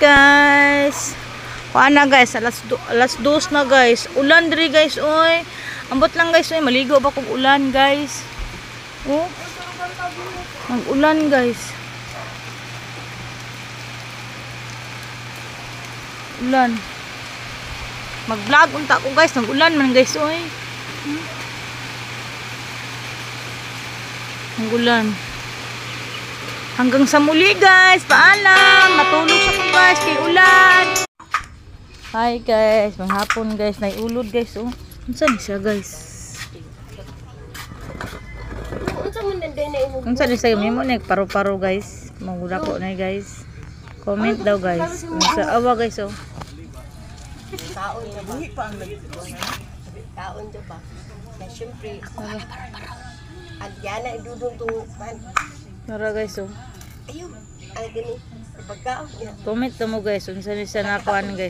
guys. Kuan na guys, alas 2 na guys. Ulan diri guys, oy. Ambot lang guys, oy. Maligo ba kung ulan guys? Oh. Mag-ulan guys. Ulan. Mag-vlog unta ko guys, nag-ulan man guys, oy. Mag-ulan. Hanggang sa muli guys, paalam. Matulog sa ko guys, kay ulan. Hi guys, manghapon guys, naiulod guys, oh. Unsa ni siya guys? Unsa ni siya mo nek paro-paro guys. Mangura ko na guys. Comment daw guys. Unsa awa guys, oh. Kaon na ba? Kaon to ba? Na syempre, at yan na idudong tungupan. Tara guys, oh. Ayun, ay gani. Pagkaon niya. Comment mo guys, unsa ni siya nakuan guys.